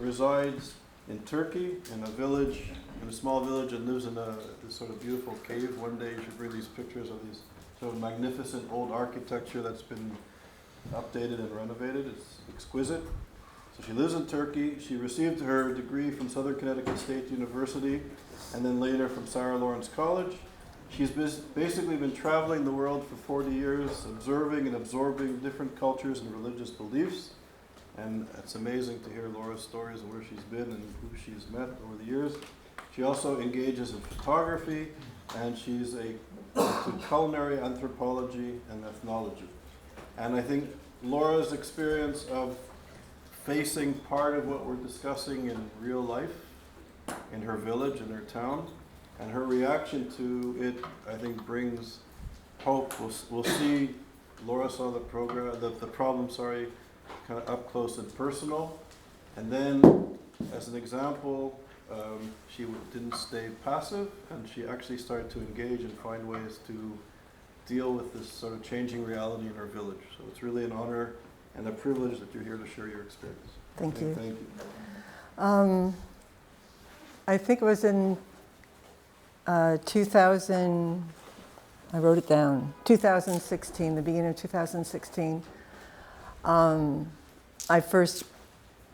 resides in Turkey, in a village, in a small village, and lives in this sort of beautiful cave. One day you should bring these pictures of these sort of magnificent old architecture that's been updated and renovated. It's exquisite. So she lives in Turkey. She received her degree from Southern Connecticut State University and then later from Sarah Lawrence College. She's basically been traveling the world for 40 years, observing and absorbing different cultures and religious beliefs. And it's amazing to hear Laura's stories and where she's been and who she's met over the years. She also engages in photography, and she's into culinary anthropology and ethnology. And I think Laura's experience of facing part of what we're discussing in real life, in her village, in her town, and her reaction to it, I think, brings hope. We'll see. Laura saw the problem, kind of up close and personal. And then, as an example, she didn't stay passive, and she actually started to engage and find ways to deal with this sort of changing reality in her village. So it's really an honor and a privilege that you're here to share your experience. Thank you. Thank you. I think it was in 2000, I wrote it down, 2016, the beginning of 2016, I first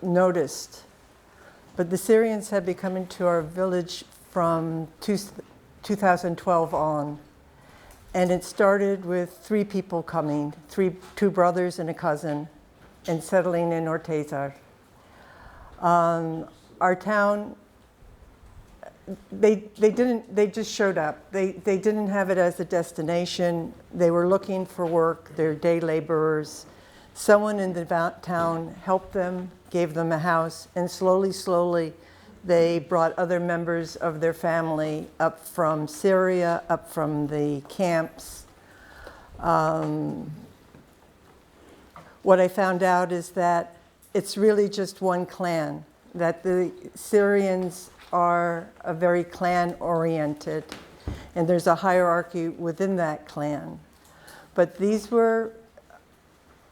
noticed, but the Syrians had been coming to our village from 2012 on. And it started with 3 people coming, 2 brothers and a cousin, and settling in Ortezar. Our town, they just showed up. They didn't have it as a destination. They were looking for work. They're day laborers. Someone in the town helped them, gave them a house, and slowly, they brought other members of their family up from Syria, up from the camps. What I found out is that it's really just one clan, that the Syrians are a very clan-oriented, and there's a hierarchy within that clan. But these were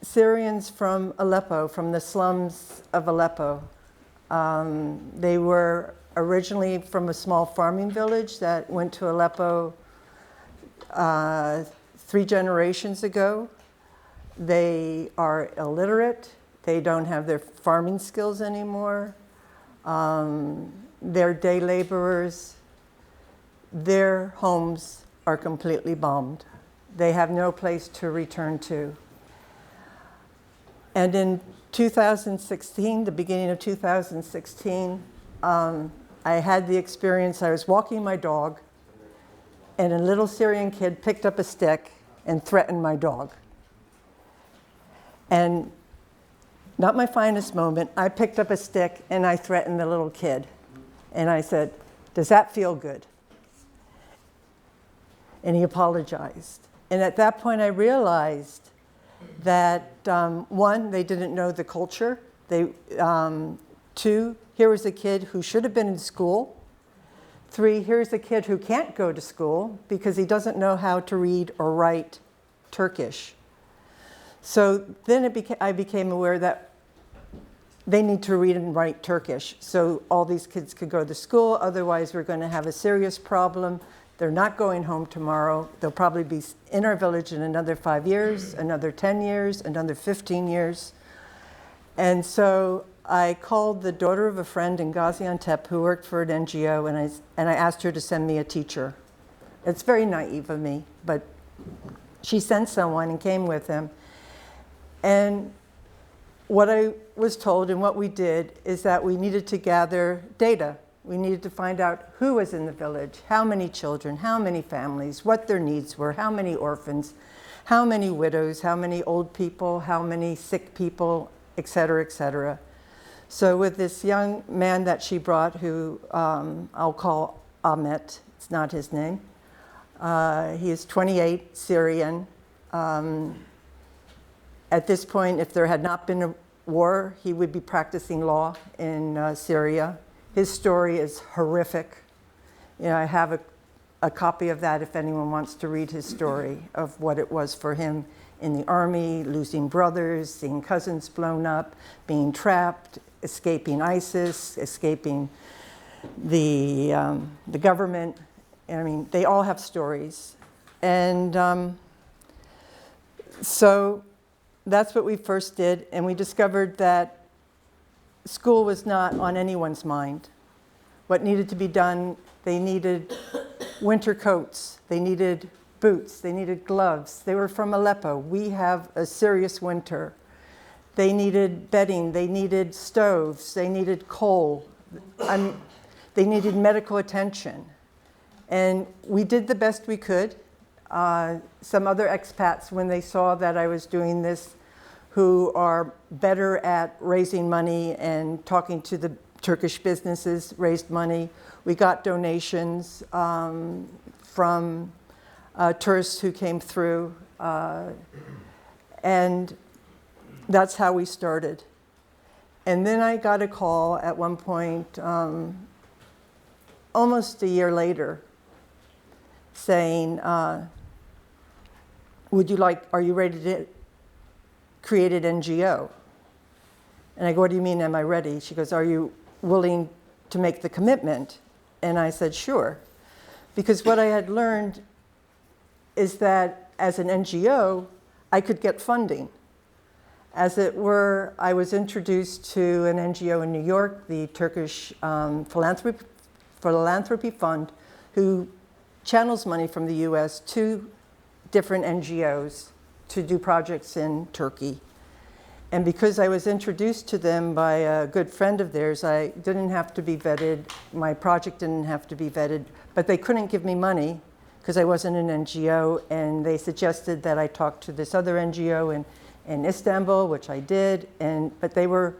Syrians from Aleppo, from the slums of Aleppo. They were originally from a small farming village that went to Aleppo 3 generations ago. They are illiterate. They don't have their farming skills anymore. They're day laborers. Their homes are completely bombed. They have no place to return to. And in 2016, the beginning of 2016, I had the experience. I was walking my dog, and a little Syrian kid picked up a stick and threatened my dog. And not my finest moment, I picked up a stick and I threatened the little kid. And I said, "Does that feel good?" And he apologized. And at that point, I realized that 1, they didn't know the culture. 2, here was a kid who should have been in school. 3, here's a kid who can't go to school because he doesn't know how to read or write Turkish. So then I became aware that they need to read and write Turkish so all these kids could go to school. Otherwise, we're going to have a serious problem. They're not going home tomorrow. They'll probably be in our village in another 5 years, another 10 years, another 15 years. And so I called the daughter of a friend in Gaziantep who worked for an NGO, and I asked her to send me a teacher. It's very naive of me, but she sent someone and came with him. And what I was told and what we did is that we needed to gather data. We needed to find out who was in the village, how many children, how many families, what their needs were, how many orphans, how many widows, how many old people, how many sick people, et cetera, et cetera. So with this young man that she brought, who I'll call Ahmet, it's not his name. He is 28, Syrian. At this point, if there had not been a war, he would be practicing law in Syria. His story is horrific. You know, I have a copy of that if anyone wants to read his story of what it was for him in the army, losing brothers, seeing cousins blown up, being trapped, escaping ISIS, escaping the government. I mean, they all have stories. And so that's what we first did, and we discovered that school was not on anyone's mind. What needed to be done, they needed winter coats, they needed boots, they needed gloves. They were from Aleppo. We have a serious winter. They needed bedding, they needed stoves, they needed coal. They needed medical attention. And we did the best we could. Some other expats, when they saw that I was doing this, who are better at raising money and talking to the Turkish businesses, raised money. We got donations from tourists who came through. And that's how we started. And then I got a call at one point, almost a year later, saying, are you ready to create an NGO? And I go, what do you mean, am I ready? She goes, are you willing to make the commitment? And I said, sure. Because what I had learned is that as an NGO, I could get funding. As it were, I was introduced to an NGO in New York, the Turkish Philanthropy Fund, who channels money from the US to different NGOs to do projects in Turkey. And because I was introduced to them by a good friend of theirs, I didn't have to be vetted. My project didn't have to be vetted, but they couldn't give me money because I wasn't an NGO, and they suggested that I talk to this other NGO in Istanbul, which I did, but they were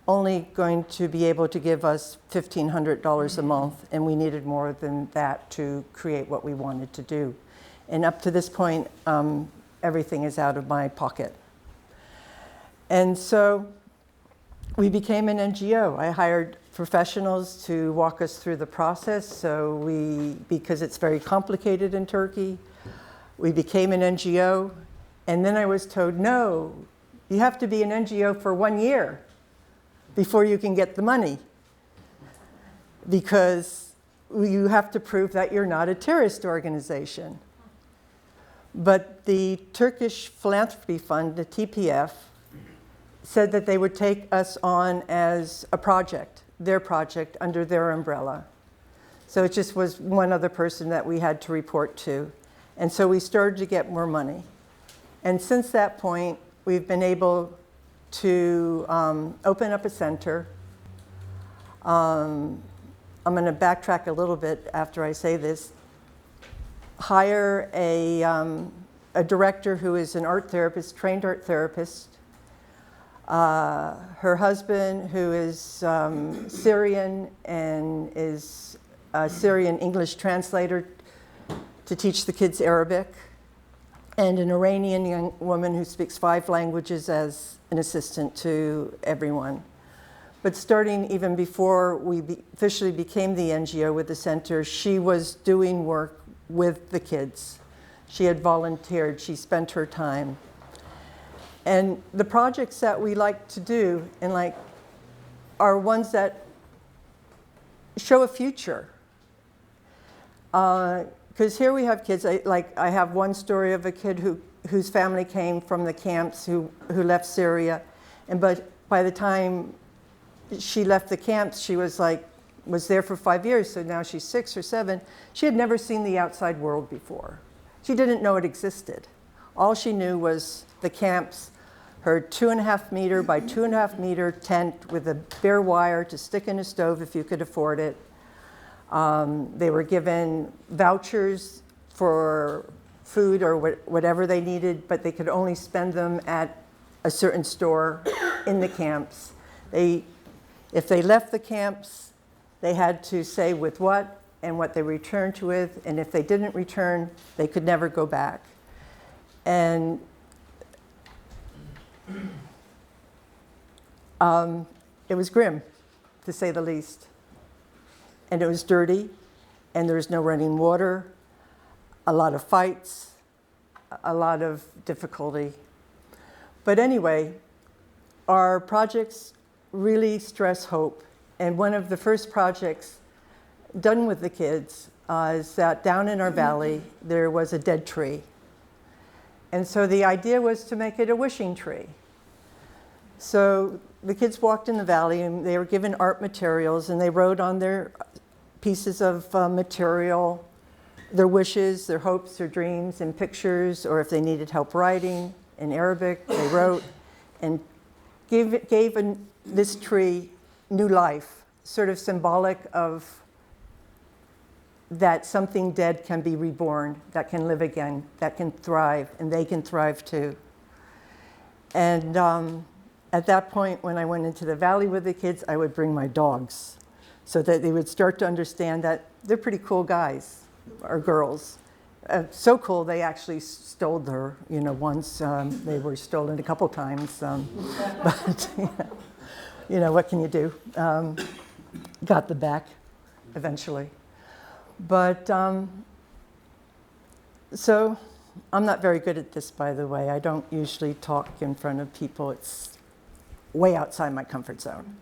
only going to be able to give us $1,500 a month, and we needed more than that to create what we wanted to do. And up to this point, everything is out of my pocket. And so we became an NGO. I hired professionals to walk us through the process. Because it's very complicated in Turkey, we became an NGO. And then I was told, no, you have to be an NGO for 1 year before you can get the money, because you have to prove that you're not a terrorist organization. But the Turkish Philanthropy Fund, the TPF, said that they would take us on as a project, their project, under their umbrella. So it just was one other person that we had to report to. And so we started to get more money. And since that point, we've been able to open up a center. I'm going to backtrack a little bit after I say this. Hire a director who is an art therapist, trained art therapist. Her husband, who is Syrian and is a Syrian English translator to teach the kids Arabic, and an Iranian young woman who speaks 5 languages as an assistant to everyone. But starting even before we officially became the NGO with the center, she was doing work with the kids. She had volunteered, she spent her time. And the projects that we like to do are ones that show a future. Because here we have kids, I have one story of a kid whose family came from the camps, who left Syria. But by the time she left the camps, she was there for 5 years, so now she's 6 or 7. She had never seen the outside world before. She didn't know it existed. All she knew was the camps, her 2.5 meter by 2.5 meter tent with a bare wire to stick in a stove if you could afford it. They were given vouchers for food or whatever they needed, but they could only spend them at a certain store in the camps. If they left the camps, they had to say with what and what they returned to with, and if they didn't return, they could never go back. And it was grim, to say the least. And it was dirty, and there was no running water, a lot of fights, a lot of difficulty. But anyway, our projects really stress hope. And one of the first projects done with the kids is that down in our valley, there was a dead tree. And so the idea was to make it a wishing tree. So the kids walked in the valley and they were given art materials and they wrote on their pieces of material their wishes, their hopes, their dreams in pictures, or if they needed help writing in Arabic, they wrote and gave this tree new life, sort of symbolic of that something dead can be reborn, that can live again, that can thrive, and they can thrive too. And at that point, when I went into the valley with the kids, I would bring my dogs so that they would start to understand that they're pretty cool guys or girls. So cool, they actually stole her, once. They were stolen a couple times, but what can you do? Got them back eventually. But, so I'm not very good at this, by the way. I don't usually talk in front of people. It's way outside my comfort zone.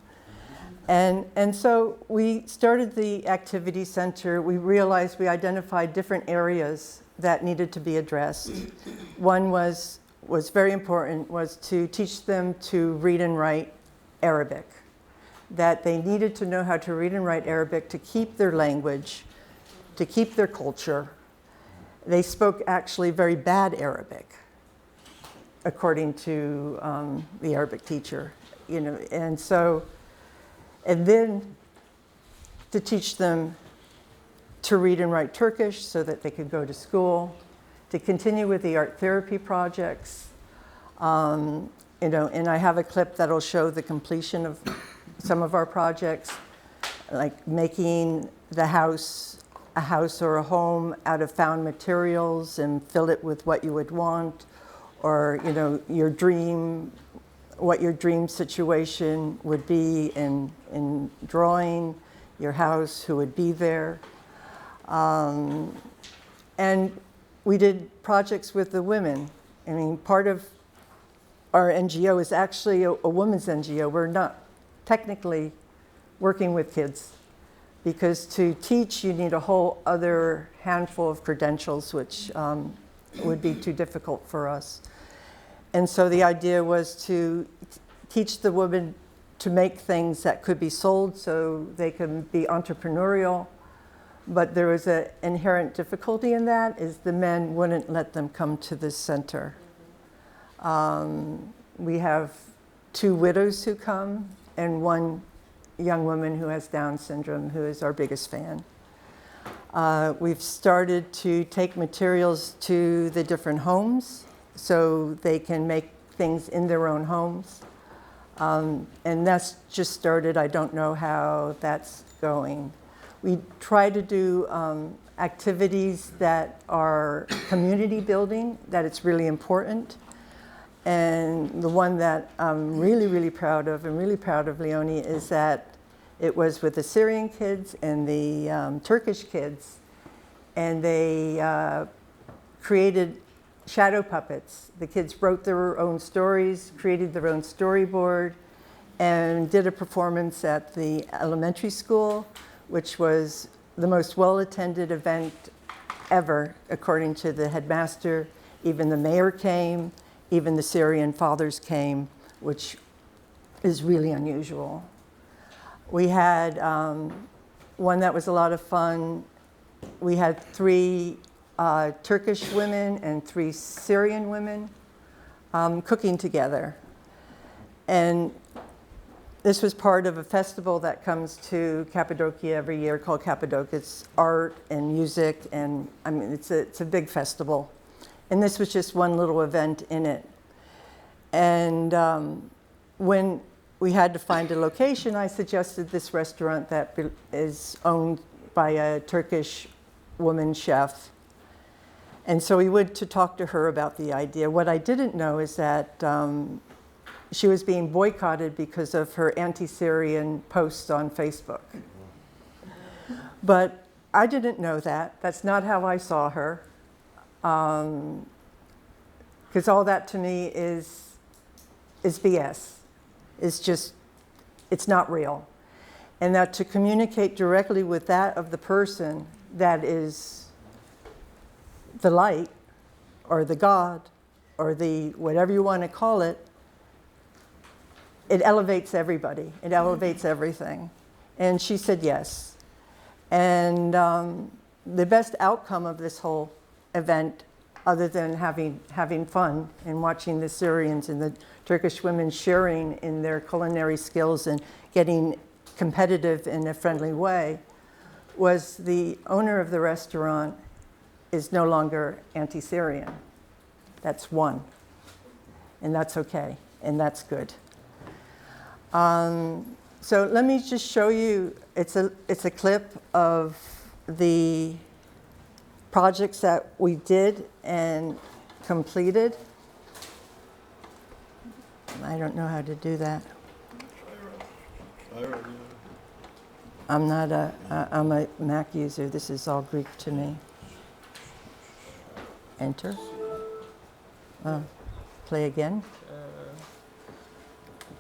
And so we started the activity center. We realized we identified different areas that needed to be addressed. One was very important, was to teach them to read and write Arabic, that they needed to know how to read and write Arabic to keep their language, to keep their culture. They spoke actually very bad Arabic, according to the Arabic teacher, and then to teach them to read and write Turkish so that they could go to school, to continue with the art therapy projects, and I have a clip that'll show the completion of some of our projects, like making the house a house or a home out of found materials and fill it with what you would want, or your dream, what your dream situation would be in drawing your house, who would be there. And we did projects with the women. I mean, part of our NGO is actually a women's NGO. We're not technically working with kids, because to teach, you need a whole other handful of credentials, which would be too difficult for us. And so the idea was to teach the women to make things that could be sold so they can be entrepreneurial. But there was an inherent difficulty in that, is the men wouldn't let them come to this center. We have 2 widows who come and 1 young woman who has Down syndrome, who is our biggest fan. We've started to take materials to the different homes so they can make things in their own homes. And that's just started. I don't know how that's going. We try to do activities that are community building, that it's really important. And the one that I'm really, really proud of, and really proud of Leonie, is that it was with the Syrian kids and the Turkish kids, and they created shadow puppets. The kids wrote their own stories, created their own storyboard, and did a performance at the elementary school, which was the most well-attended event ever, according to the headmaster. Even the mayor came, even the Syrian fathers came, which is really unusual. We had one that was a lot of fun. We had 3 Turkish women and 3 Syrian women cooking together. And this was part of a festival that comes to Cappadocia every year called Cappadocia. It's art and music, and I mean, it's a big festival. And this was just one little event in it. And when we had to find a location, I suggested this restaurant that is owned by a Turkish woman chef. And so we went to talk to her about the idea. What I didn't know is that she was being boycotted because of her anti-Syrian posts on Facebook. But I didn't know that. That's not how I saw her. Because all that to me is is BS. It's not real. And that to communicate directly with that of the person that is the light, or the God, or the whatever you want to call it, it elevates everybody. It elevates everything. And she said yes. And the best outcome of this whole event, other than having fun and watching the Syrians and the Turkish women sharing in their culinary skills and getting competitive in a friendly way, was the owner of the restaurant is no longer anti-Syrian. That's one. And that's okay. And that's good. So let me just show you, it's a clip of the projects that we did and completed. I don't know how to do that. I'm a Mac user. This is all Greek to me. Enter. Oh, play again.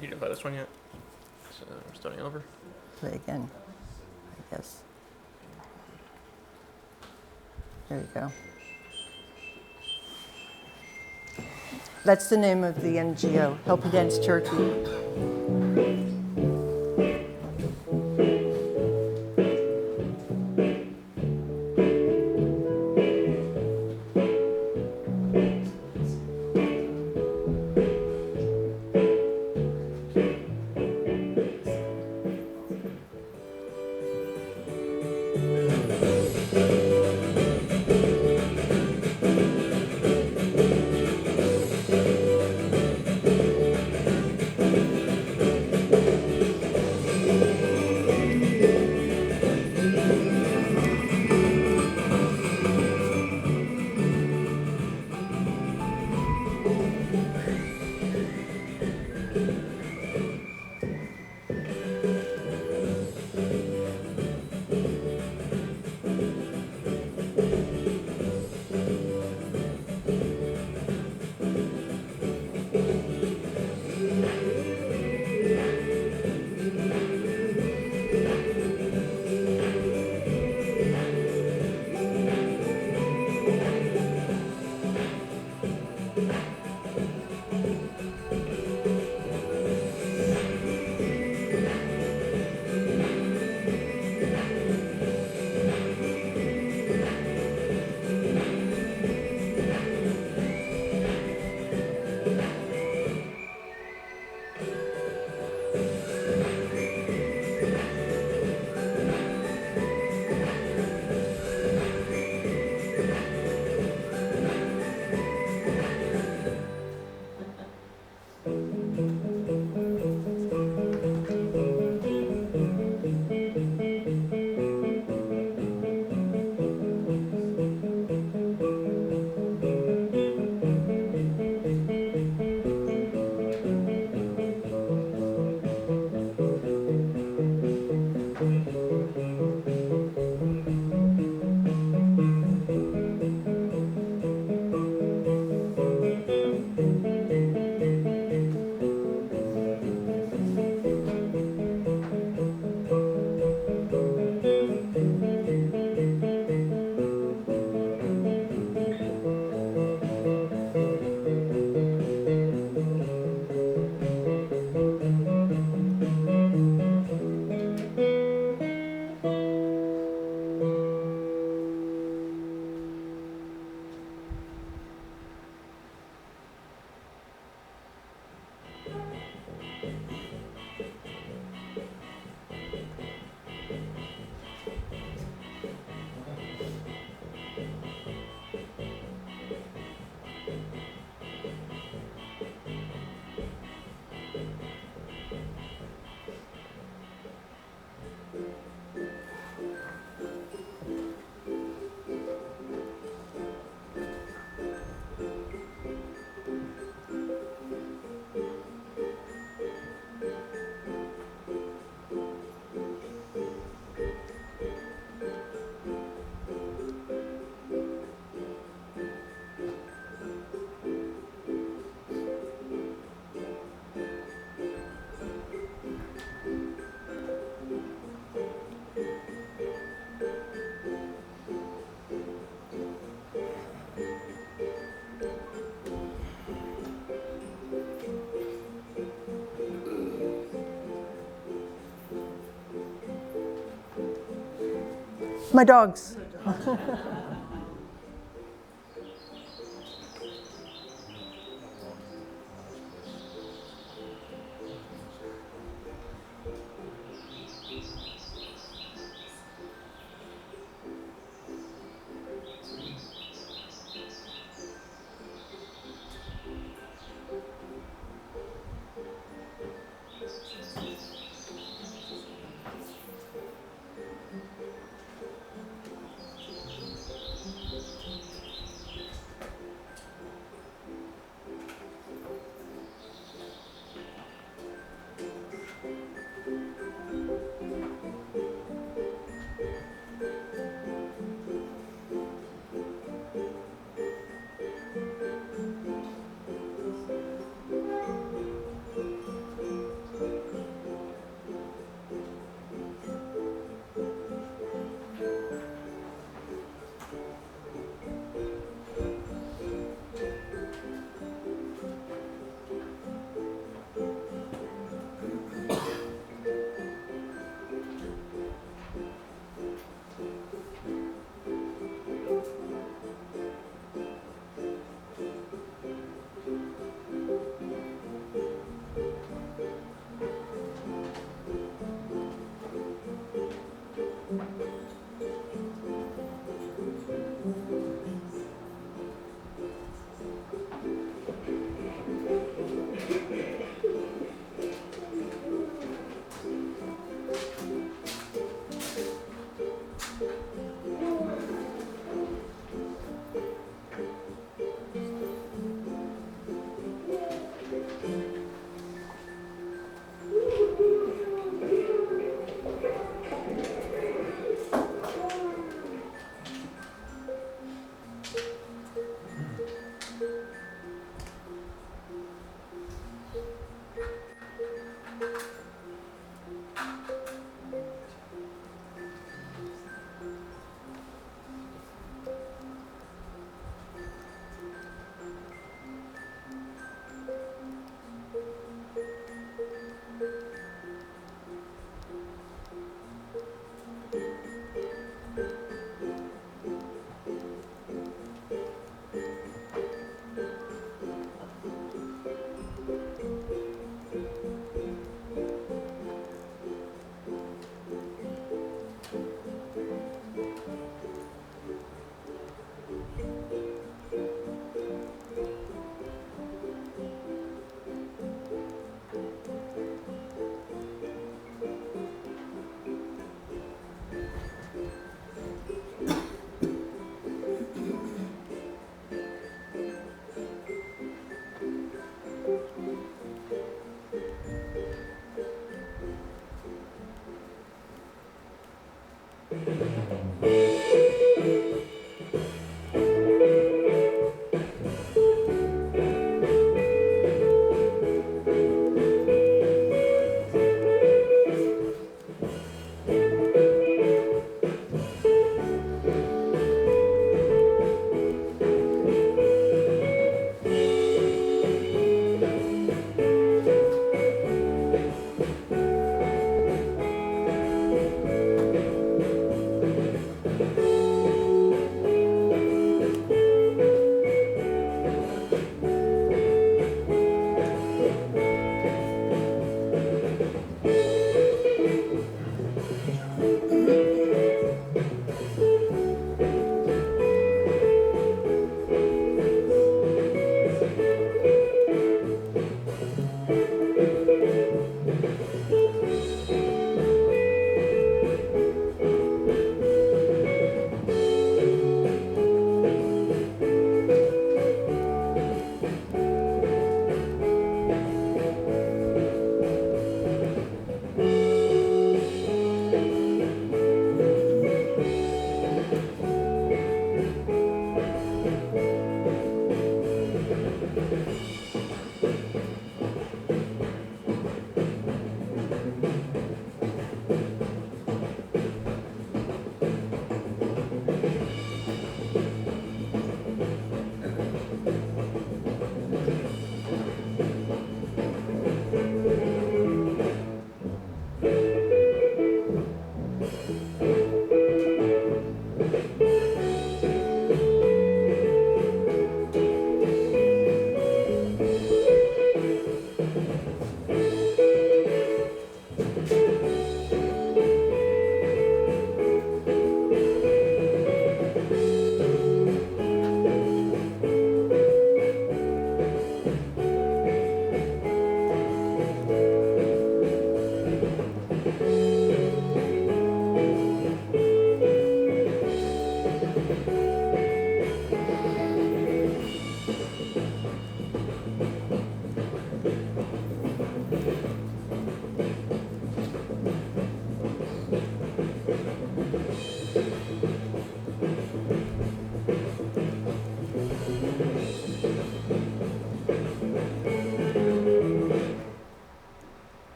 You didn't play this one yet, so we're starting over. Play again, I guess. There you go. That's the name of the NGO, Help Against Turkey. My dogs.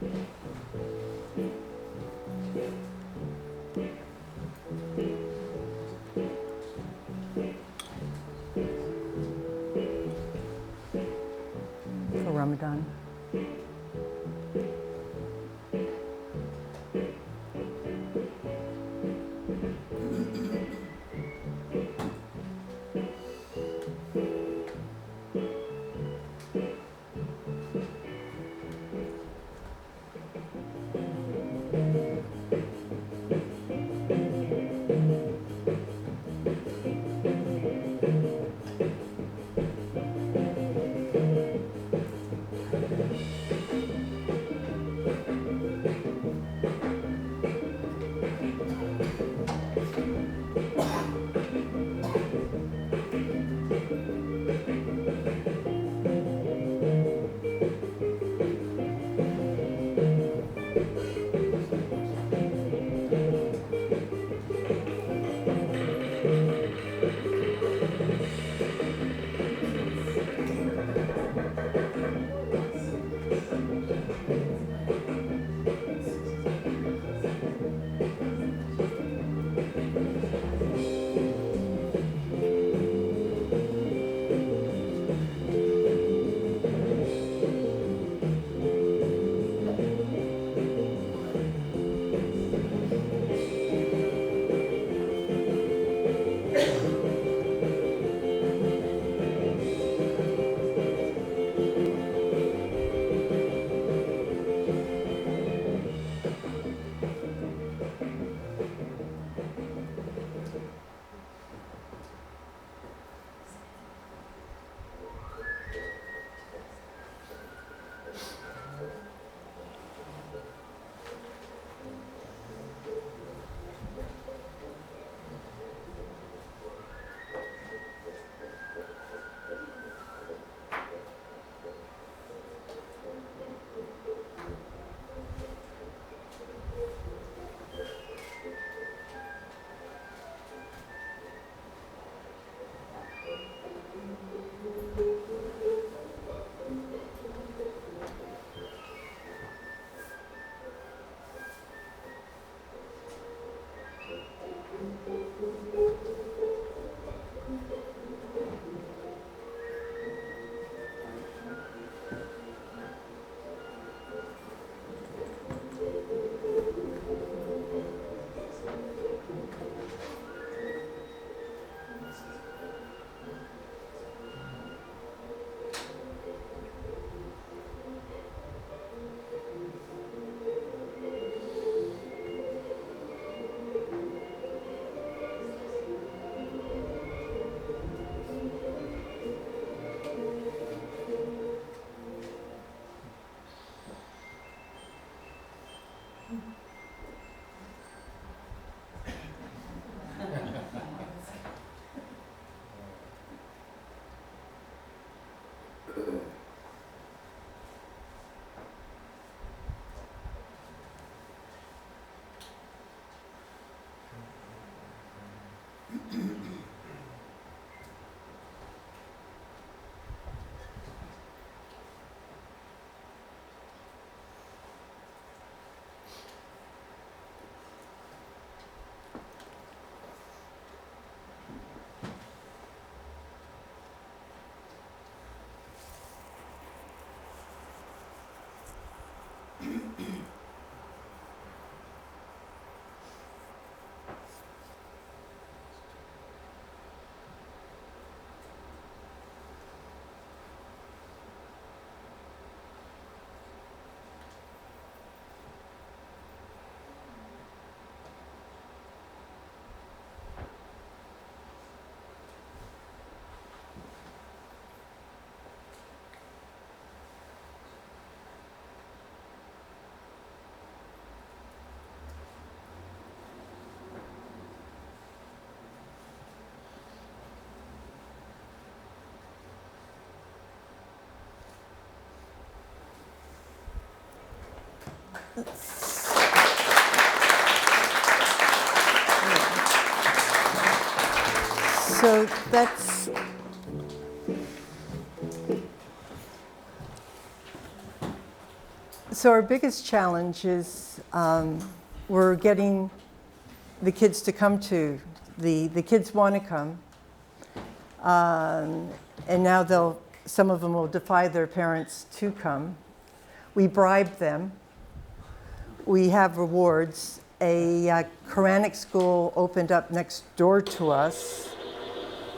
For Ramadan. So that's, So our biggest challenge is we're getting the kids to come to, the kids want to come. And now some of them will defy their parents to come. We bribe them. We have rewards. A Quranic school opened up next door to us.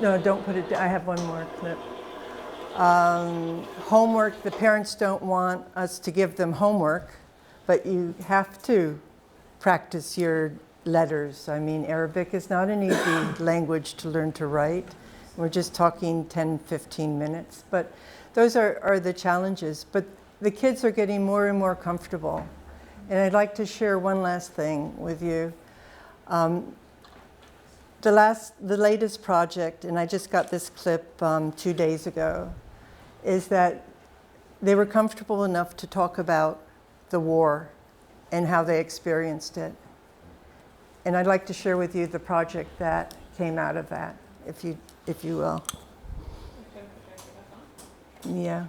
No, don't put it down. I have one more clip. Homework, the parents don't want us to give them homework, but you have to practice your letters. I mean, Arabic is not an easy language to learn to write. We're just talking 10, 15 minutes, but those are the challenges. But the kids are getting more and more comfortable. And I'd like to share one last thing with you. The latest project, and I just got this clip 2 days ago, is that they were comfortable enough to talk about the war and how they experienced it. And I'd like to share with you the project that came out of that, if you will. Yeah,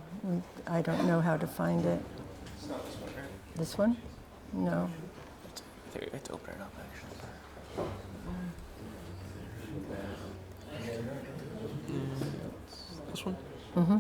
I don't know how to find it. It's not this one, right? This one? No. I think we have to open it up, actually. This one? Mm-hmm.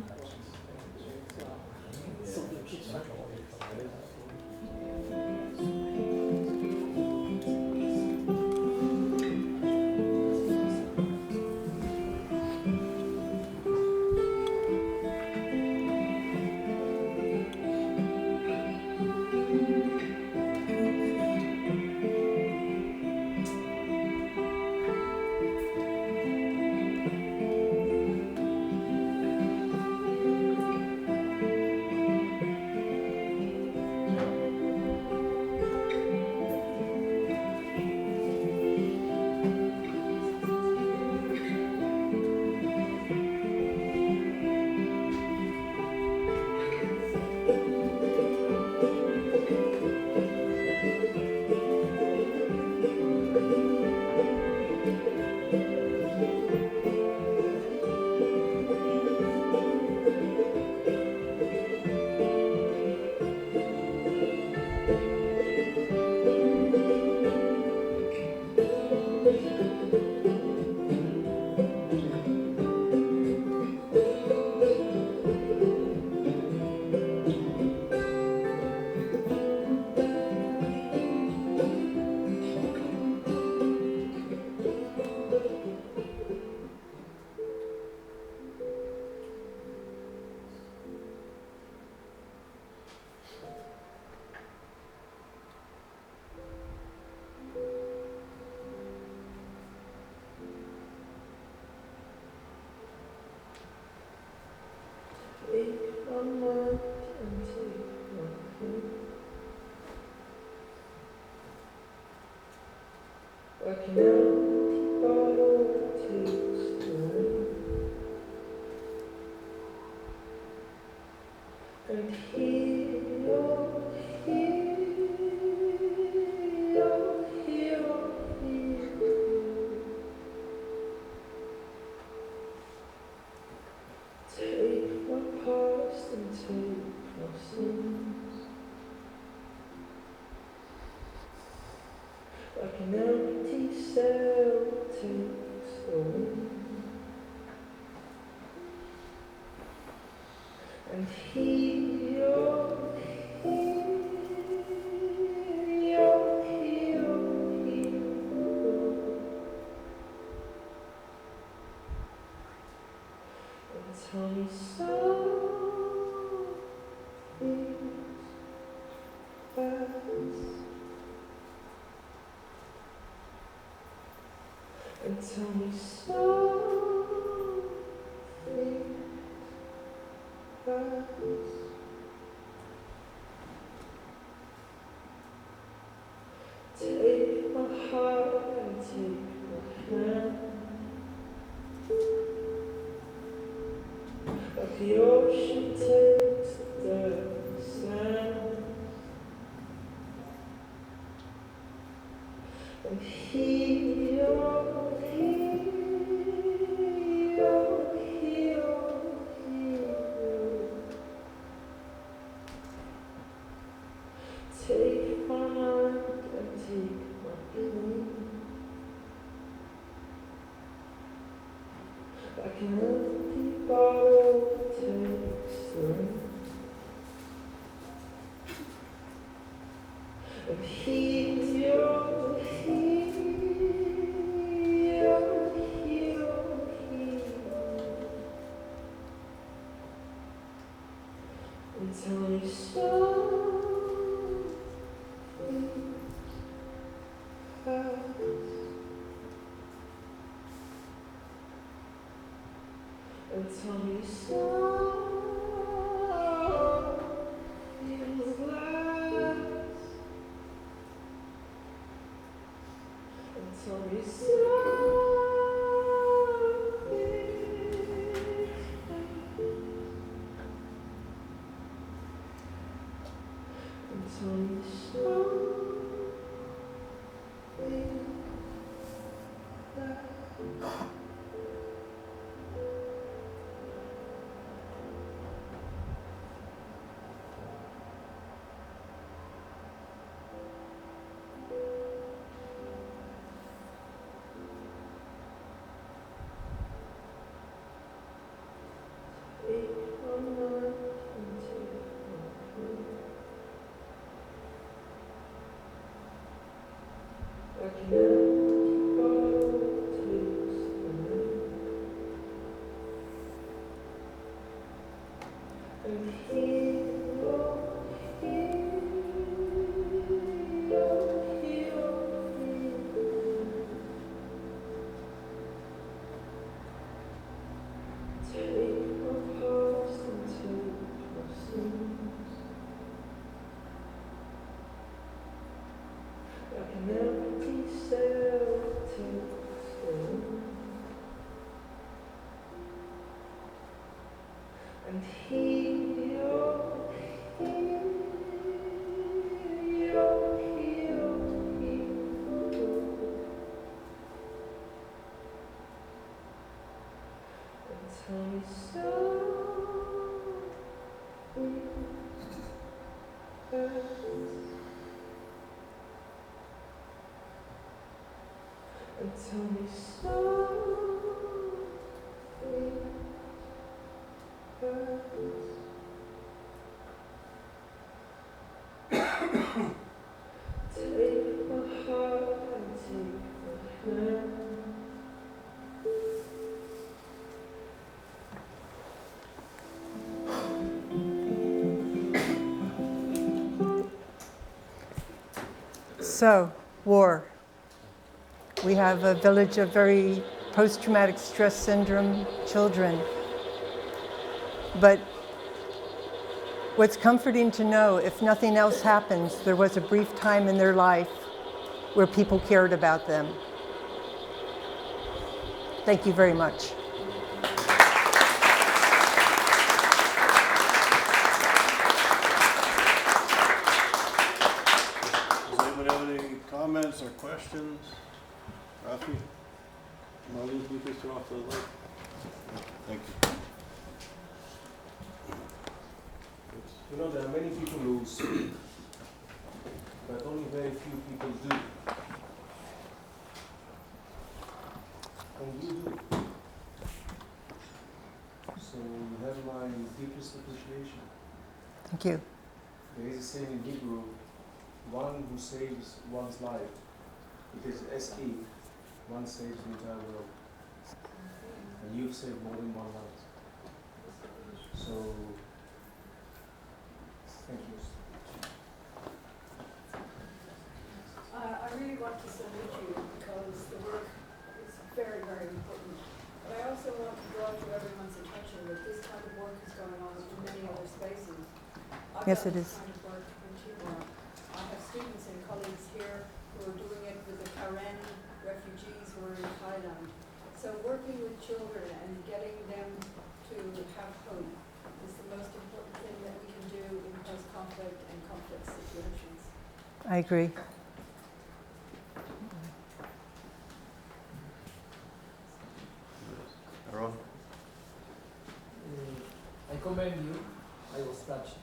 Take my mind and take my feeling. Like an empty bottle takes the rain. And he's your hero. And tell me something fast. And tell me something last. And tell me something fast. And tell me something last. And tell me something fast. And tell me something fast. Take my heart and take my hand. So, war. We have a village of very post-traumatic stress syndrome children. But what's comforting to know, if nothing else happens, there was a brief time in their life where people cared about them. Thank you very much. Does anybody have any comments or questions? Rafi? Marlene, can you please turn off the light? Thank you. You know, there are many people who speak, but only very few people do. And you do. So you have my deepest appreciation. Thank you. There is a saying in Hebrew, one who saves one's life, it is S-E, one saves the entire world. And you've saved more than one life. So, thank you. I really want to salute you because the work is very, very important. But I also want to draw to everyone's attention that this kind of work is going on in many other spaces. Yes, it I've done is. this kind of work in Timor. I have students and colleagues here who are doing it with the Karen refugees who are in Thailand. So working with children and getting them to have hope is the most important thing that we can do in post-conflict and conflict situations. I agree. Aaron? I commend you. I was touched.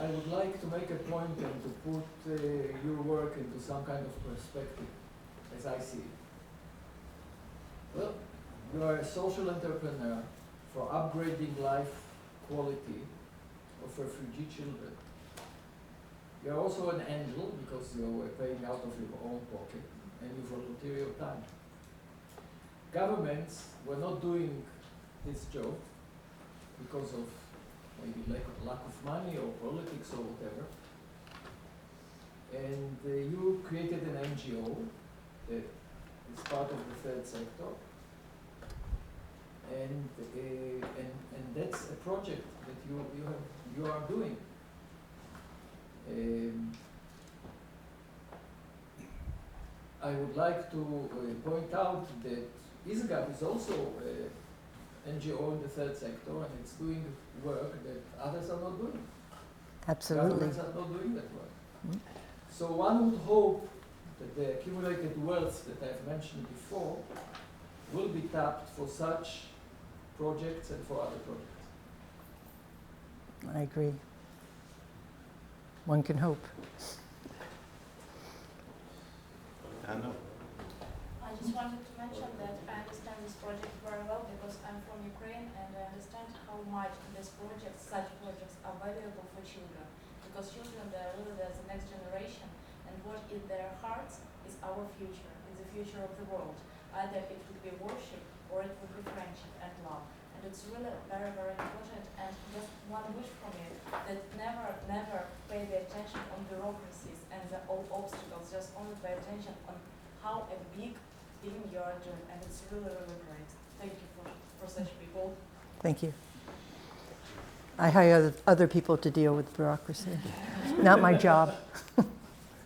I would like to make a point and to put your work into some kind of perspective, as I see it. Well, you are a social entrepreneur for upgrading life quality of refugee children. You are also an angel because you are paying out of your own pocket and you volunteer your time. Governments were not doing this job because of maybe lack of money or politics or whatever. And you created an NGO that is part of the third sector. And that's a project that you are doing. I would like to point out that ISGAP is also an NGO in the third sector, and it's doing work that others are not doing. Absolutely. Governments are not doing that work. So one would hope that the accumulated wealth that I've mentioned before will be tapped for such projects and for other projects. I agree. One can hope. Anna? I just wanted to mention that I understand this project very well because I'm from Ukraine and I understand how much this project, such projects are valuable for children. Because children, they are really the next generation, and what in their hearts is our future, it's the future of the world. Either it would be worship or it would be friendship and love. And it's really very, very important. And just one wish from you, that never pay the attention on bureaucracies and the old obstacles, just only pay attention on how a big thing you are doing. And it's really, really great. Thank you for such people. Thank you. I hire other people to deal with bureaucracy. Not my job.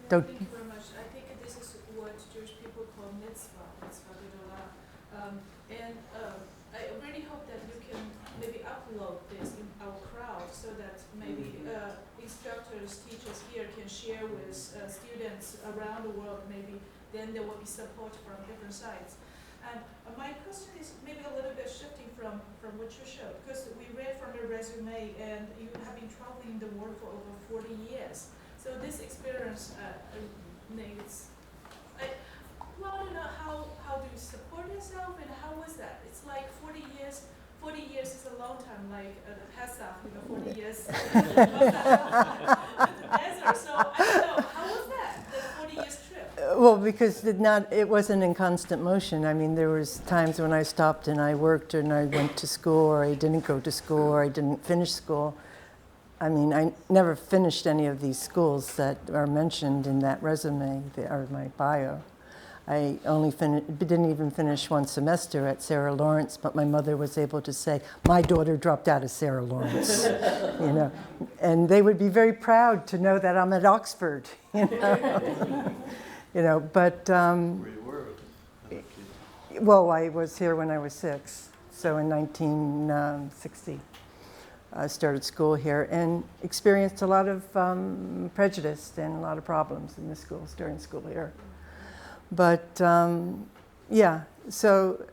Don't. Thank you very much. I think this is what Jewish people call mitzvah gedolah. I really hope that you can maybe upload this in our crowd so that maybe instructors, teachers here can share with students around the world. Maybe then there will be support from different sides. And my question is maybe a little bit shifting from what you showed, because we read from your resume and you have been traveling the world for over 40 years. So this experience needs, I want to know how do you support yourself and how was that? It's like 40 years. 40 years is a long time, like the Pesach, 40 years in the desert. So I don't know, how was that, the 40 years trip? Well, because it wasn't in constant motion. I mean, there was times when I stopped and I worked and I went to school, or I didn't go to school, or I didn't finish school. I mean, I never finished any of these schools that are mentioned in that resume or my bio. I only didn't even finish one semester at Sarah Lawrence, but my mother was able to say, my daughter dropped out of Sarah Lawrence, you know. And they would be very proud to know that I'm at Oxford, you know. You know, but, Where you were? well, I was here when I was 6, so in 1960. I started school here and experienced a lot of prejudice and a lot of problems in the schools during school here. But yeah, so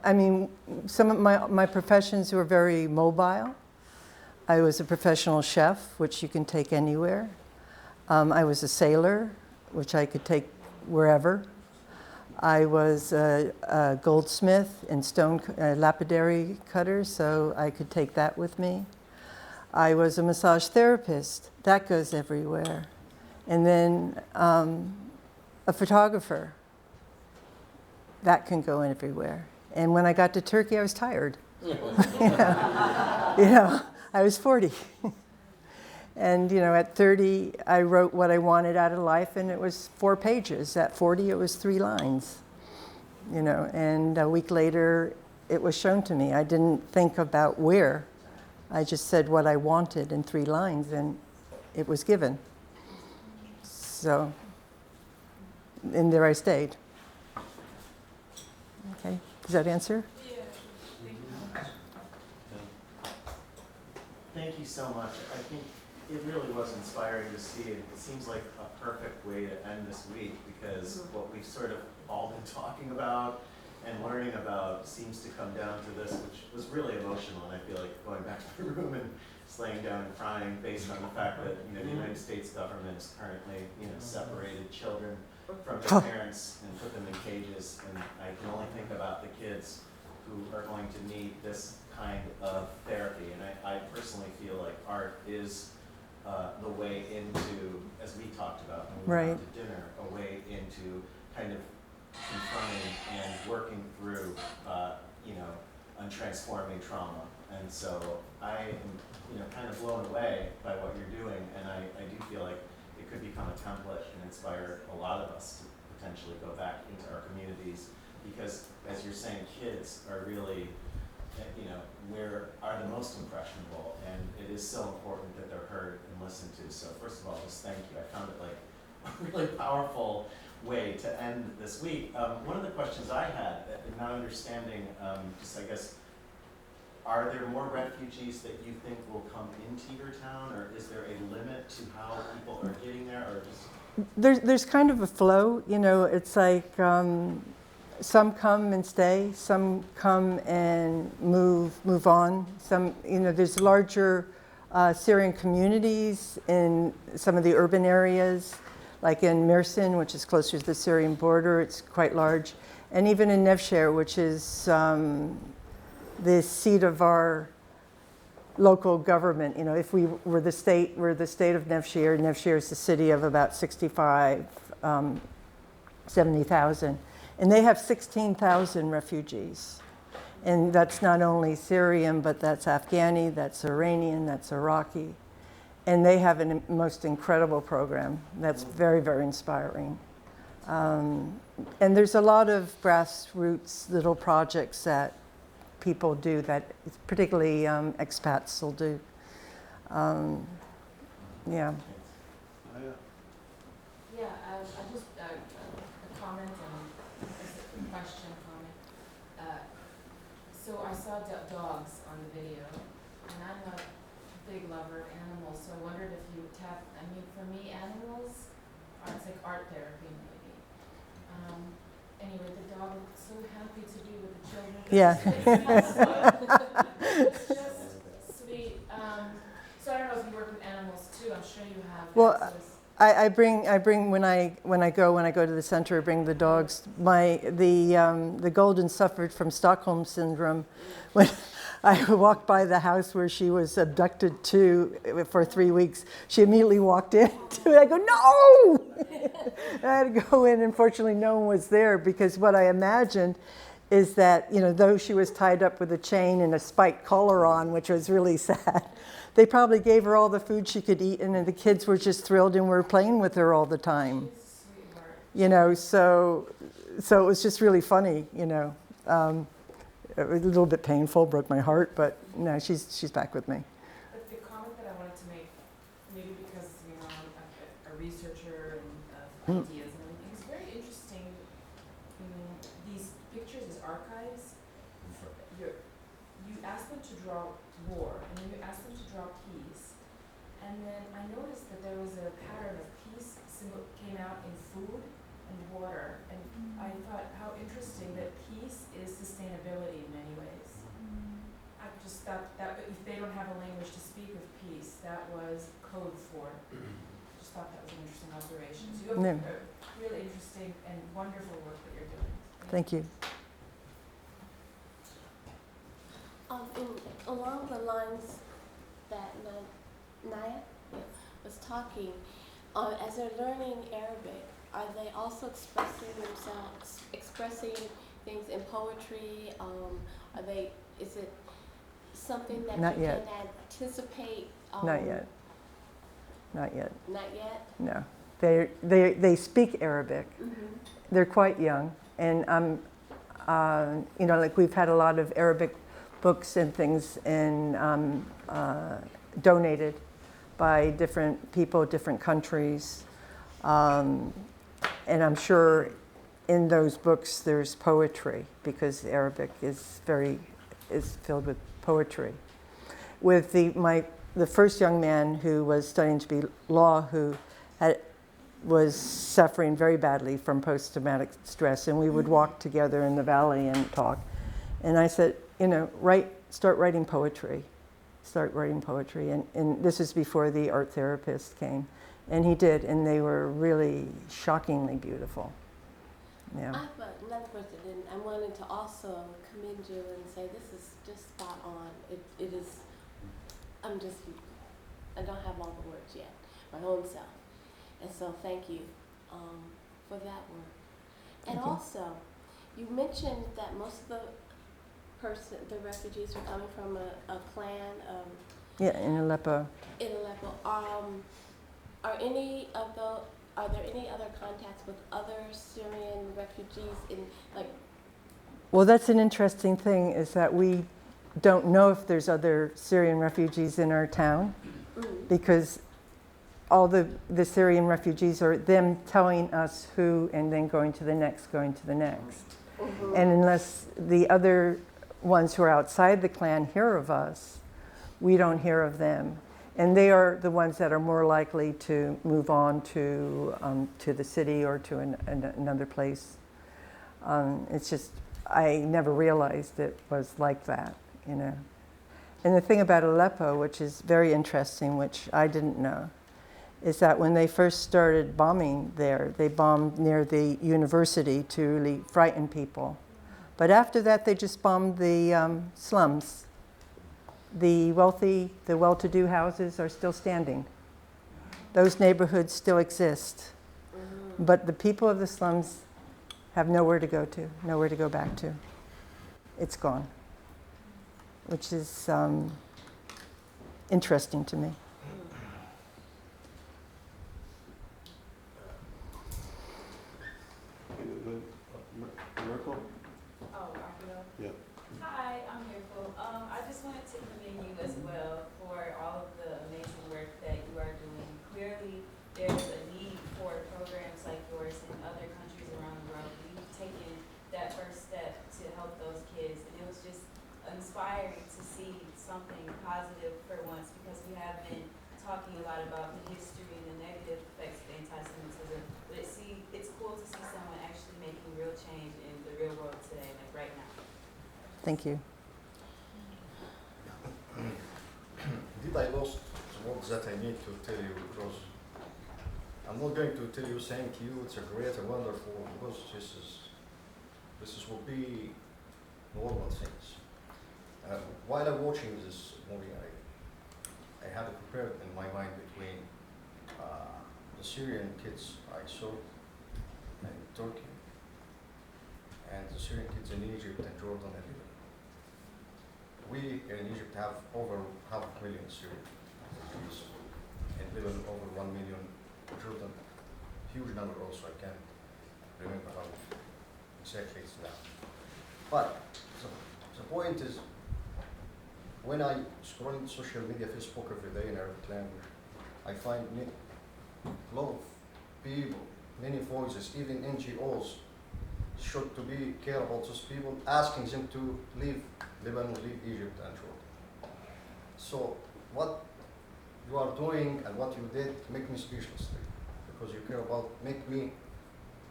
I mean, some of my professions were very mobile. I was a professional chef, which you can take anywhere. I was a sailor, which I could take wherever. I was a goldsmith and stone lapidary cutter, so I could take that with me. I was a massage therapist. That goes everywhere. And then a photographer. That can go everywhere. And when I got to Turkey, I was tired. You know, I was 40. And, you know, at 30, I wrote what I wanted out of life, and it was 4 pages. At 40, it was 3 lines. You know, and a week later, it was shown to me. I didn't think about where. I just said what I wanted in 3 lines, and it was given. So, and there I stayed. Okay, does that answer? Yeah, thank you. Thank you so much. I think it really was inspiring to see it. It seems like a perfect way to end this week, because what we've sort of all been talking about and learning about seems to come down to this, which was really emotional. And I feel like going back to the room and just laying down and crying based on the fact that, you know, the United States government has currently, you know, separated children from their parents and put them in cages. And I can only think about the kids who are going to need this kind of therapy. And I personally feel like art is the way into, as we talked about when we went out to dinner, a way into kind of confronting and working through, you know, and transforming trauma. And so I am, you know, kind of blown away by what you're doing, and I do feel like it could become a template and inspire a lot of us to potentially go back into our communities, because as you're saying, kids are really, you know, are the most impressionable, and it is so important that they're heard and listened to. So first of all, just thank you. I found it like a really powerful way to end this week. One of the questions I had, not understanding, just I guess, are there more refugees that you think will come into your town, or is there a limit to how people are getting there, or just? There's kind of a flow, you know, it's like some come and stay, some come and move on. Some, you know, there's larger Syrian communities in some of the urban areas, like in Mersin, which is closer to the Syrian border, it's quite large. And even in Nevşehir, which is the seat of our local government. You know, if we were the state, we're the state of Nevşehir. Nevşehir is a city of about 70,000. And they have 16,000 refugees. And that's not only Syrian, but that's Afghani, that's Iranian, that's Iraqi. And they have a most incredible program that's very, very inspiring. And there's a lot of grassroots little projects that people do that particularly expats will do. Yeah. Yeah, I just, a comment and a question comment. So I saw dogs on the video, and I'm a big lover of animals, so I wondered if you I mean, for me, animals are, it's like art therapy maybe. Anyway, the dog looked so happy to be with the children. Yeah. It's just sweet. So I don't know if you work with animals too. I'm sure you have. Well, access. I bring when I go to the center, I bring the dogs. The golden suffered from Stockholm syndrome. When I walked by the house where she was abducted for 3 weeks, she immediately walked in to it. I go, no! I had to go in. Unfortunately, no one was there, because what I imagined is that, you know, though she was tied up with a chain and a spiked collar on, which was really sad, they probably gave her all the food she could eat, and then the kids were just thrilled and were playing with her all the time. You know, so it was just really funny, you know. It was a little bit painful, broke my heart, but no, she's back with me. But the comment that I wanted to make, maybe because, you know, I'm a researcher and ideas and everything, it's very interesting. These pictures as archives, you ask them to draw war, and then you ask them to draw peace. And then I noticed that there was a pattern of peace symbol came out in food and water. And I thought how interesting that peace is sustainability in many ways. I just thought that if they don't have a language to speak of peace, that was code for it. Just thought that was an interesting observation. So you have really interesting and wonderful work that you're doing. Thank you. Along the lines that Naya was talking, as they're learning Arabic, are they also expressing things in poetry? Is it something that Not you yet. can anticipate? Not yet. Not yet. Not yet? No. They speak Arabic. Mm-hmm. They're quite young, and you know, like we've had a lot of Arabic books and things and donated by different people, different countries. And I'm sure in those books there's poetry, because Arabic is filled with poetry. With the first young man who was studying to be law, who was suffering very badly from post-traumatic stress, and we would walk together in the valley and talk. And I said, you know, start writing poetry. start writing poetry. And this was before the art therapist came. And he did, and they were really shockingly beautiful. Yeah. I have another question, and I wanted to also commend you and say this is just spot on. It is, I don't have all the words yet, my own self. And so thank you for that work. And Thank you. also, you mentioned that most of the refugees were coming from a clan Yeah, in Aleppo. in Aleppo. Are there any other contacts with other Syrian refugees in, like? Well, that's an interesting thing, is that we don't know if there's other Syrian refugees in our town, because all the Syrian refugees are them telling us who, and then going to the next, going to the next. Mm-hmm. And unless the other ones who are outside the clan hear of us, we don't hear of them. And they are the ones that are more likely to move on to the city or to another place. It's just, I never realized it was like that, you know. And the thing about Aleppo, which is very interesting, which I didn't know, is that when they first started bombing there, they bombed near the university to really frighten people. But after that, they just bombed the slums. The wealthy, the well-to-do houses are still standing. Those neighborhoods still exist. But the people of the slums have nowhere to go to, nowhere to go back to. It's gone, which is interesting to me. Miracle? Oh, Marco. Yeah. Hi, I'm Miracle. I just wanted to commend you as well for all of the amazing work that you are doing. Clearly, there's a need for programs like yours in other countries around the world. You've taken that first step to help those kids, and it was just inspiring to see something positive for once, because we have been talking a lot about the history and the negative effects of anti-Semitism, but it's cool to see someone actually making real change in the real world today, like right now. Thank you. Did I lost the words that I need to tell you? Because I'm not going to tell you thank you, it's a great and wonderful, because this will be normal things. While I'm watching this movie, I had it prepared in my mind between the Syrian kids I saw in Turkey and the Syrian kids in Egypt and Jordan and Lebanon. We in Egypt have over 500,000 Syrian refugees, in Lebanon over 1 million, Jordan huge number also, I can't remember how exactly it's now. But the point is, when I scroll in social media, Facebook every day in Arabic language, I find a lot of people, many voices, even NGOs, should to be care about those people, asking them to leave Lebanon, leave Egypt and Jordan. So what you are doing and what you did make me speechless, because you care about, make me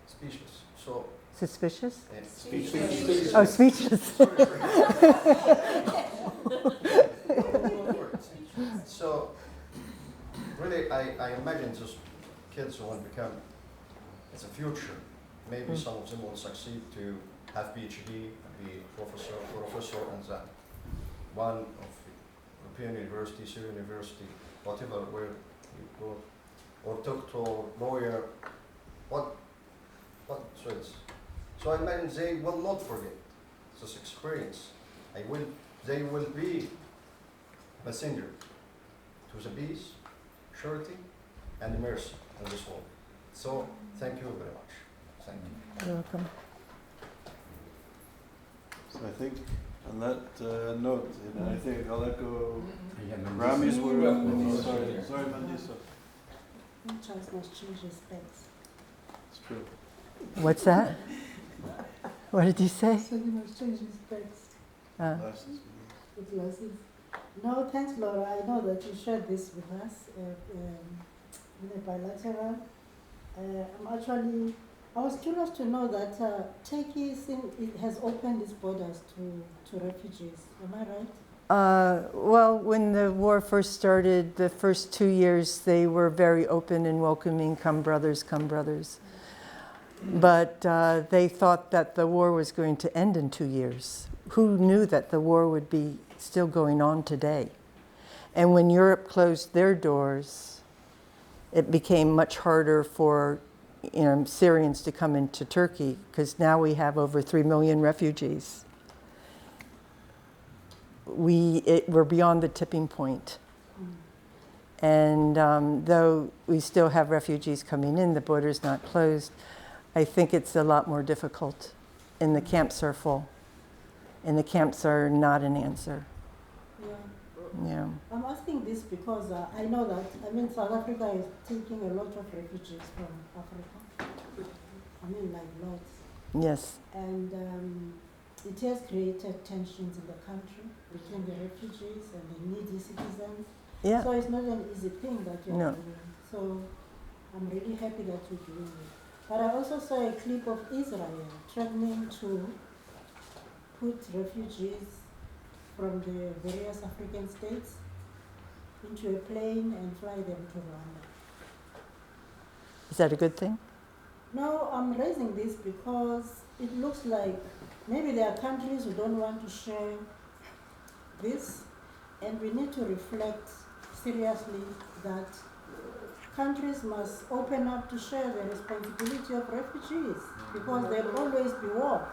speechless. So Suspicious? speechless. Oh, speechless. So really, I imagine those kids who will become, it's a future. Maybe some of them will succeed to have PhD, be professor in that one of European university, Syrian university, whatever, where you go, or doctor, lawyer, what so it's. So I imagine they will not forget this experience. They will be messenger to the peace, surety, and mercy in this world. So thank you very much. Thank you. You're welcome. So I think on that note, I think I'll echo Rami's word. Sorry, Mandisa. Charles must change his specs. It's true. What's that? What did you say? So he must change his specs. Glasses. With glasses. No, thanks, Laura. I know that you shared this with us in a bilateral. I was curious to know that Turkey has opened its borders to refugees. Am I right? Well, when the war first started, the first 2 years, they were very open and welcoming, come brothers, come brothers. But they thought that the war was going to end in 2 years. Who knew that the war would be still going on today? And when Europe closed their doors, it became much harder for Syrians to come into Turkey, because now we have over 3 million refugees. We're beyond the tipping point. And though we still have refugees coming in, the border's not closed, I think it's a lot more difficult. And the camps are full. And the camps are not an answer. Yeah. Yeah. I'm asking this because I know that, South Africa is taking a lot of refugees from Africa. Like lots. Yes. And it has created tensions in the country between the refugees and the needy citizens. Yeah. So it's not an easy thing that you're No. doing. So I'm really happy that you're doing it. But I also saw a clip of Israel threatening to put refugees from the various African states into a plane and fly them to Rwanda. Is that a good thing? No, I'm raising this because it looks like maybe there are countries who don't want to share this, and we need to reflect seriously that countries must open up to share the responsibility of refugees, because there will always be war.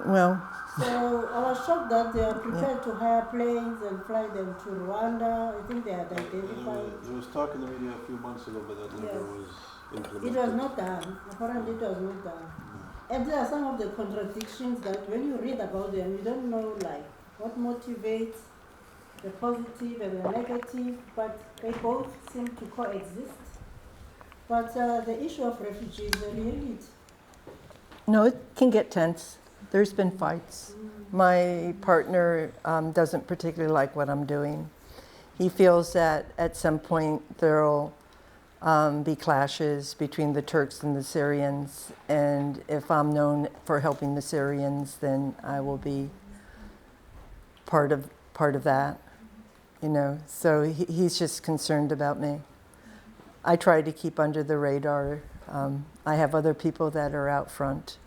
Well, So I was shocked that they are prepared to hire planes and fly them to Rwanda. I think they had identified. There was talk in the media a few months ago, but that never Yes. was implemented. It was not done. Apparently it was not done. And there are some of the contradictions that when you read about them, you don't know what motivates the positive and the negative, but they both seem to coexist. But the issue of refugees is a reality. no, it can get tense. There's been fights. My partner doesn't particularly like what I'm doing. He feels that at some point there'll be clashes between the Turks and the Syrians, and if I'm known for helping the Syrians, then I will be part of that, So he's just concerned about me. I try to keep under the radar. I have other people that are out front,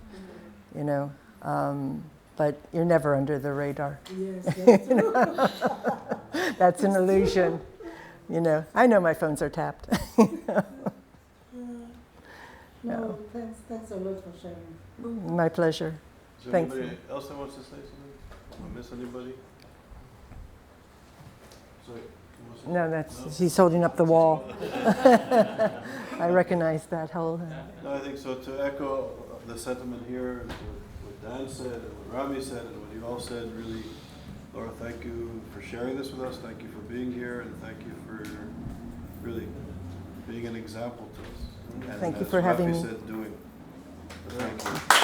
but you're never under the radar. Yes, that's true. That's an illusion. I know my phones are tapped. No, thanks a lot for sharing. My pleasure. Is there Thanks. anybody else that wants to say something? Did I miss anybody? Sorry. No, he's holding up the wall. I recognize that whole. No, I think so. To echo the sentiment here, what Dan said, and what Rami said, and what you all said, really, Laura, thank you for sharing this with us. Thank you for being here, and thank you for really being an example to us. And Thank you as for having Rafi me. said, doing. Thank you.